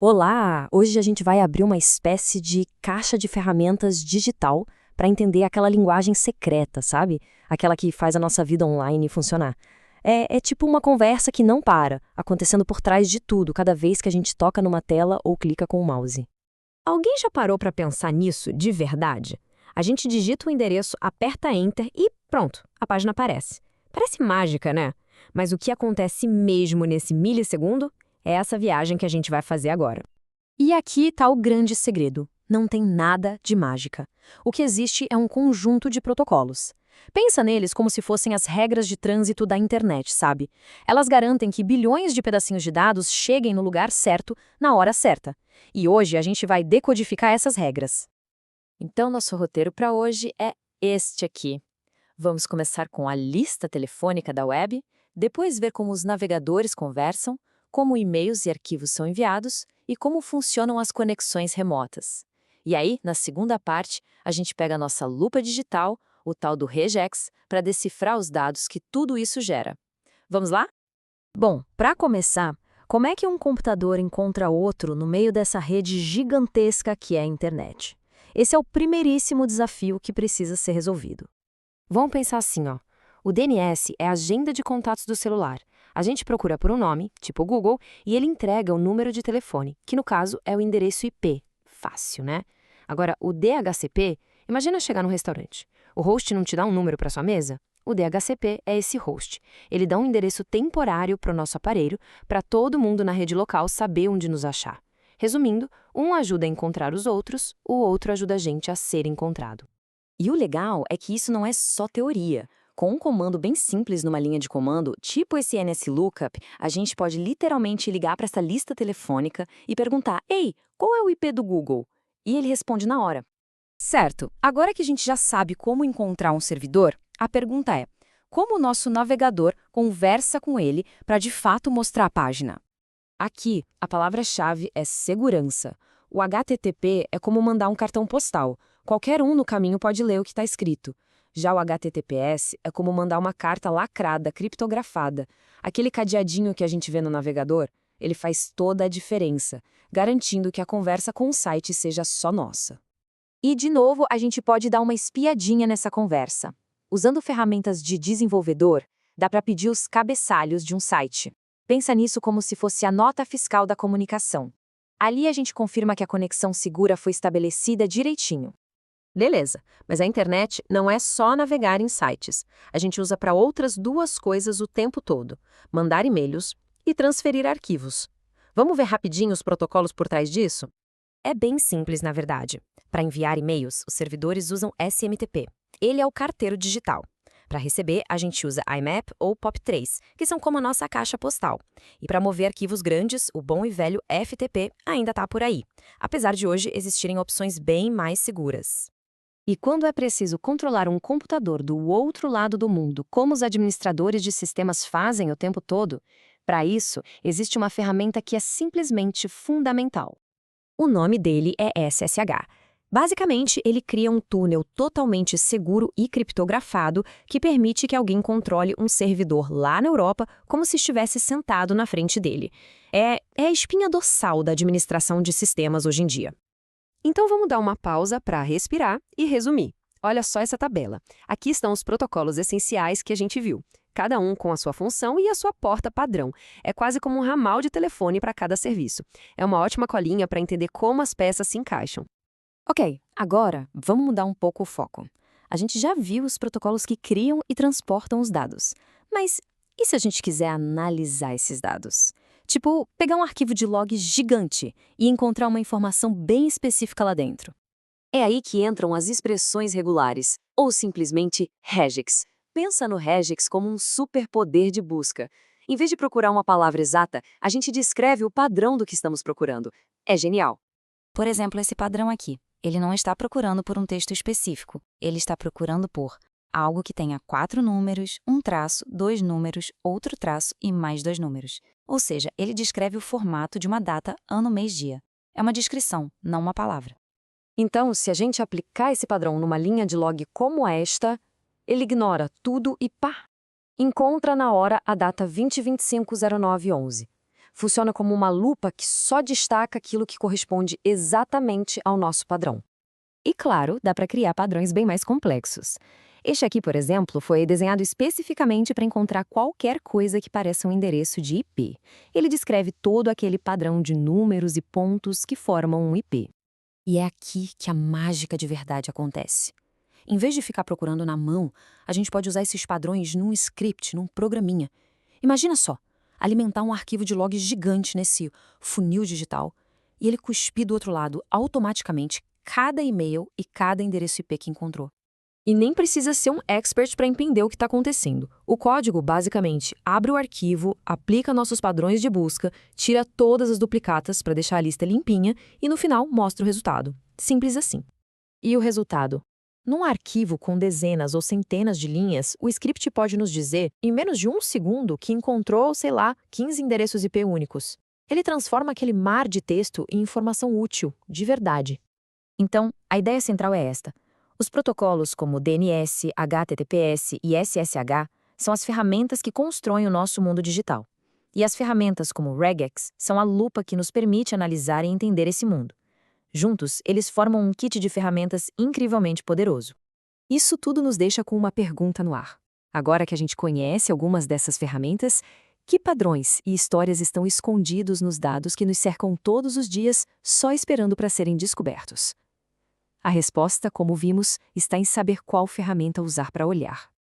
Olá! Hoje a gente vai abrir uma espécie de caixa de ferramentas digital para entender aquela linguagem secreta, sabe? Aquela que faz a nossa vida online funcionar. É tipo uma conversa que não para, acontecendo por trás de tudo, cada vez que a gente toca numa tela ou clica com o mouse. Alguém já parou para pensar nisso de verdade? A gente digita o endereço, aperta Enter e pronto, a página aparece. Parece mágica, né? Mas o que acontece mesmo nesse milissegundo é essa viagem que a gente vai fazer agora. E aqui está o grande segredo. Não tem nada de mágica. O que existe é um conjunto de protocolos. Pensa neles como se fossem as regras de trânsito da internet, sabe? Elas garantem que bilhões de pedacinhos de dados cheguem no lugar certo, na hora certa. E hoje a gente vai decodificar essas regras. Então, nosso roteiro para hoje é este aqui. Vamos começar com a lista telefônica da web, depois ver como os navegadores conversam, como e-mails e arquivos são enviados e como funcionam as conexões remotas. E aí, na segunda parte, a gente pega a nossa lupa digital, o tal do regex, para decifrar os dados que tudo isso gera. Vamos lá? Bom, para começar, como é que um computador encontra outro no meio dessa rede gigantesca que é a internet? Esse é o primeiríssimo desafio que precisa ser resolvido. Vamos pensar assim, ó. O DNS é a agenda de contatos do celular. A gente procura por um nome, tipo Google, e ele entrega o número de telefone, que no caso é o endereço IP. Fácil, né? Agora, o DHCP, imagina chegar num restaurante. O host não te dá um número para sua mesa? O DHCP é esse host. Ele dá um endereço temporário para o nosso aparelho, para todo mundo na rede local saber onde nos achar. Resumindo, um ajuda a encontrar os outros, o outro ajuda a gente a ser encontrado. E o legal é que isso não é só teoria. Com um comando bem simples numa linha de comando, tipo esse NSLOOKUP, a gente pode literalmente ligar para essa lista telefônica e perguntar: Ei, qual é o IP do Google? E ele responde na hora. Certo, agora que a gente já sabe como encontrar um servidor, a pergunta é: como o nosso navegador conversa com ele para de fato mostrar a página? Aqui, a palavra-chave é segurança. O HTTP é como mandar um cartão postal. Qualquer um no caminho pode ler o que está escrito. Já o HTTPS é como mandar uma carta lacrada, criptografada. Aquele cadeadinho que a gente vê no navegador, ele faz toda a diferença, garantindo que a conversa com o site seja só nossa. E, de novo, a gente pode dar uma espiadinha nessa conversa. Usando ferramentas de desenvolvedor, dá para pedir os cabeçalhos de um site. Pensa nisso como se fosse a nota fiscal da comunicação. Ali a gente confirma que a conexão segura foi estabelecida direitinho. Beleza, mas a internet não é só navegar em sites. A gente usa para outras duas coisas o tempo todo: mandar e-mails e transferir arquivos. Vamos ver rapidinho os protocolos por trás disso? É bem simples, na verdade. Para enviar e-mails, os servidores usam SMTP. Ele é o carteiro digital. Para receber, a gente usa IMAP ou POP3, que são como a nossa caixa postal. E para mover arquivos grandes, o bom e velho FTP ainda está por aí, apesar de hoje existirem opções bem mais seguras. E quando é preciso controlar um computador do outro lado do mundo, como os administradores de sistemas fazem o tempo todo, para isso, existe uma ferramenta que é simplesmente fundamental. O nome dele é SSH. Basicamente, ele cria um túnel totalmente seguro e criptografado que permite que alguém controle um servidor lá na Europa como se estivesse sentado na frente dele. É a espinha dorsal da administração de sistemas hoje em dia. Então vamos dar uma pausa para respirar e resumir. Olha só essa tabela. Aqui estão os protocolos essenciais que a gente viu, cada um com a sua função e a sua porta padrão. É quase como um ramal de telefone para cada serviço. É uma ótima colinha para entender como as peças se encaixam. Ok, agora vamos mudar um pouco o foco. A gente já viu os protocolos que criam e transportam os dados. Mas e se a gente quiser analisar esses dados? Tipo, pegar um arquivo de log gigante e encontrar uma informação bem específica lá dentro. É aí que entram as expressões regulares, ou simplesmente regex. Pensa no regex como um superpoder de busca. Em vez de procurar uma palavra exata, a gente descreve o padrão do que estamos procurando. É genial. Por exemplo, esse padrão aqui. Ele não está procurando por um texto específico. Ele está procurando por algo que tenha 4 números, um traço, 2 números, outro traço e mais 2 números. Ou seja, ele descreve o formato de uma data, ano, mês, dia. É uma descrição, não uma palavra. Então, se a gente aplicar esse padrão numa linha de log como esta, ele ignora tudo e pá! Encontra na hora a data 20250911. Funciona como uma lupa que só destaca aquilo que corresponde exatamente ao nosso padrão. E claro, dá para criar padrões bem mais complexos. Este aqui, por exemplo, foi desenhado especificamente para encontrar qualquer coisa que pareça um endereço de IP. Ele descreve todo aquele padrão de números e pontos que formam um IP. E é aqui que a mágica de verdade acontece. Em vez de ficar procurando na mão, a gente pode usar esses padrões num script, num programinha. Imagina só, alimentar um arquivo de logs gigante nesse funil digital e ele cuspir do outro lado automaticamente cada e-mail e cada endereço IP que encontrou. E nem precisa ser um expert para entender o que está acontecendo. O código, basicamente, abre o arquivo, aplica nossos padrões de busca, tira todas as duplicatas para deixar a lista limpinha e, no final, mostra o resultado. Simples assim. E o resultado? Num arquivo com dezenas ou centenas de linhas, o script pode nos dizer, em menos de 1 segundo, que encontrou, 15 endereços IP únicos. Ele transforma aquele mar de texto em informação útil, de verdade. Então, a ideia central é esta. Os protocolos como DNS, HTTPS e SSH são as ferramentas que constroem o nosso mundo digital. E as ferramentas como regex são a lupa que nos permite analisar e entender esse mundo. Juntos, eles formam um kit de ferramentas incrivelmente poderoso. Isso tudo nos deixa com uma pergunta no ar. Agora que a gente conhece algumas dessas ferramentas, que padrões e histórias estão escondidos nos dados que nos cercam todos os dias, só esperando para serem descobertos? A resposta, como vimos, está em saber qual ferramenta usar para olhar.